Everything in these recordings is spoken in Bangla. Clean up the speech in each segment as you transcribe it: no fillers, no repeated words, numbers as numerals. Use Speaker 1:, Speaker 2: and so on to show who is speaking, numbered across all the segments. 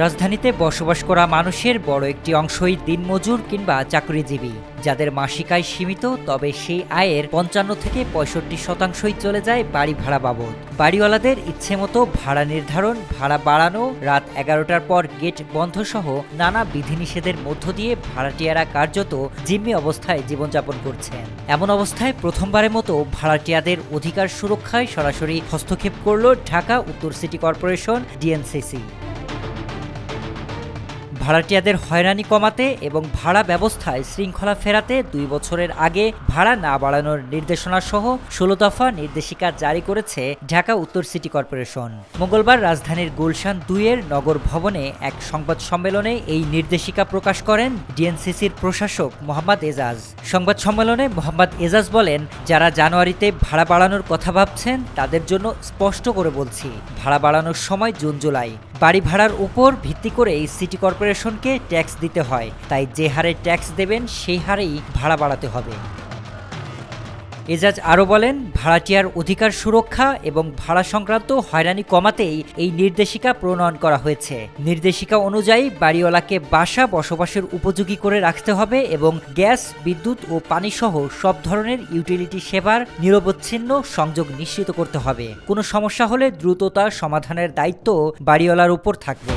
Speaker 1: রাজধানীতে বসবাস করা মানুষের বড় একটি অংশই দিনমজুর কিংবা চাকরিজীবী, যাদের মাসিক আয় সীমিত। তবে সেই আয়ের ৫৫ থেকে ৬৫% চলে যায় বাড়ি ভাড়া বাবদ। বাড়িওয়ালাদের ইচ্ছেমতো ভাড়া নির্ধারণ, ভাড়া বাড়ানো, রাত ১১টার পর গেট বন্ধ সহ নানা বিধিনিষেধের মধ্য দিয়ে ভাড়াটিয়ারা কার্যত জিম্মি অবস্থায় জীবনযাপন করছেন। এমন অবস্থায় প্রথমবারের মতো ভাড়াটিয়াদের অধিকার সুরক্ষায় সরাসরি হস্তক্ষেপ করল ঢাকা উত্তর সিটি কর্পোরেশন ডিএনসিসি। ভাড়াটিয়াদের হয়রানি কমাতে এবং ভাড়া ব্যবস্থায় শৃঙ্খলা ফেরাতে ২ বছরের আগে ভাড়া না বাড়ানোর নির্দেশনা সহ ১৬ দফা নির্দেশিকা জারি করেছে ঢাকা উত্তর সিটি কর্পোরেশন। মঙ্গলবার রাজধানীর গুলশান ২-এর নগর ভবনে এক সংবাদ সম্মেলনে এই নির্দেশিকা প্রকাশ করেন ডিএনসিসির প্রশাসক মোহাম্মদ এজাজ। সংবাদ সম্মেলনে মোহাম্মদ এজাজ বলেন, যারা জানুয়ারিতে ভাড়া বাড়ানোর কথা ভাবছেন তাদের জন্য স্পষ্ট করে বলছি, ভাড়া বাড়ানোর সময় জুন-জুলাই। বাড়ি ভাড়ার উপর ভিত্তি করে এই সিটি কর্পোরেশনকে ট্যাক্স দিতে হয়, তাই যে হারে ট্যাক্স দেবেন সেই হারেই ভাড়া বাড়াতে হবে। এজাজ আরও বলেন, ভাড়াটিয়ার অধিকার সুরক্ষা এবং ভাড়া সংক্রান্ত হয়রানি কমাতেই এই নির্দেশিকা প্রণয়ন করা হয়েছে। নির্দেশিকা অনুযায়ী বাড়িওয়ালাকে বাসা বসবাসের উপযোগী করে রাখতে হবে এবং গ্যাস, বিদ্যুৎ ও পানিসহ সব ধরনের ইউটিলিটি সেবার নিরবচ্ছিন্ন সংযোগ নিশ্চিত করতে হবে। কোনো সমস্যা হলে দ্রুততা সমাধানের দায়িত্ব বাড়িওয়ালার উপর থাকবে।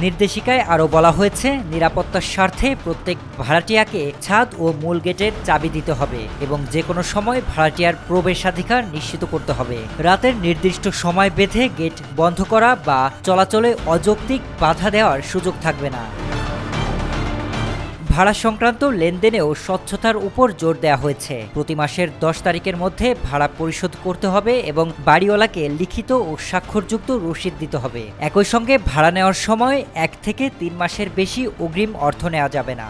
Speaker 1: নির্দেশিকায় আরও বলা হয়েছে, নিরাপত্তার স্বার্থে প্রত্যেক ভাড়াটিয়াকে ছাদ ও মূল গেটের চাবি দিতে হবে এবং যে কোনো সময় ভাড়াটিয়ার প্রবেশাধিকার নিশ্চিত করতে হবে। রাতের নির্দিষ্ট সময় বেঁধে গেট বন্ধ করা বা চলাচলে অযৌক্তিক বাধা দেওয়ার সুযোগ থাকবে না। ভাড়া সংক্রান্ত লেনদেনেও স্বচ্ছতার উপর জোর দেওয়া হয়েছে। প্রতি মাসের ১০ তারিখের মধ্যে ভাড়া পরিশোধ করতে হবে এবং বাড়িওয়ালাকে লিখিত ও স্বাক্ষরযুক্ত রসিদ দিতে হবে। একই সঙ্গে ভাড়া নেওয়ার সময় ১ থেকে ৩ মাসের বেশি অগ্রিম অর্থ নেওয়া যাবে না।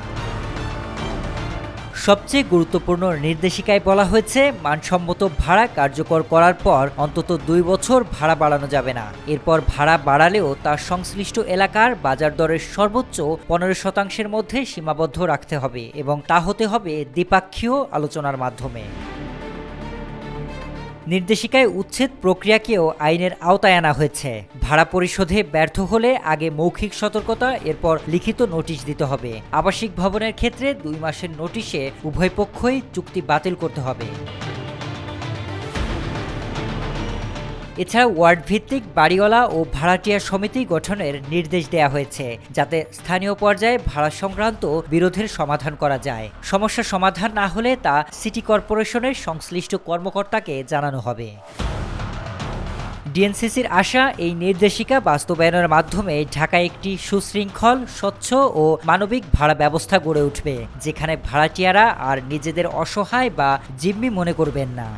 Speaker 1: সবচেয়ে গুরুত্বপূর্ণ নির্দেশিকায় বলা হয়েছে, মানসম্মত ভাড়া কার্যকর করার পর অন্তত ২ বছর ভাড়া বাড়ানো যাবে না। এরপর ভাড়া বাড়ালেও তা সংশ্লিষ্ট এলাকার বাজার দরের সর্বোচ্চ ১৫% মধ্যে সীমাবদ্ধ রাখতে হবে এবং তা হতে হবে দ্বিপাক্ষীয় আলোচনার মাধ্যমে। নির্দেশিকায় উচ্ছেদ প্রক্রিয়াকেও আইনের আওতায় আনা হয়েছে। ভাড়া পরিশোধে ব্যর্থ হলে আগে মৌখিক সতর্কতা, এরপর লিখিত নোটিশ দিতে হবে। আবাসিক ভবনের ক্ষেত্রে ২ মাসের নোটিশে উভয় পক্ষই চুক্তি বাতিল করতে হবে। এছাড়া ওয়ার্ড ভিত্তিক বাড়িওয়ালা ও ভাড়াটিয়া সমিতি গঠনের নির্দেশ দেওয়া হয়েছে, যাতে স্থানীয় পর্যায়ে ভাড়া সংক্রান্ত বিরোধের সমাধান করা যায়। সমস্যা সমাধান না হলে তা সিটি কর্পোরেশনের সংশ্লিষ্ট কর্মকর্তাকে জানানো হবে। ডিএনসিসির আশা, এই নির্দেশিকা বাস্তবায়নের মাধ্যমে ঢাকায় একটি সুশৃঙ্খল, স্বচ্ছ ও মানবিক ভাড়া ব্যবস্থা গড়ে উঠবে, যেখানে ভাড়াটিয়ারা আর নিজেদের অসহায় বা জিম্মি মনে করবেন না।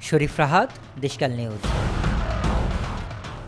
Speaker 1: শরীফ রাহাত, দেশকাল নিউজ।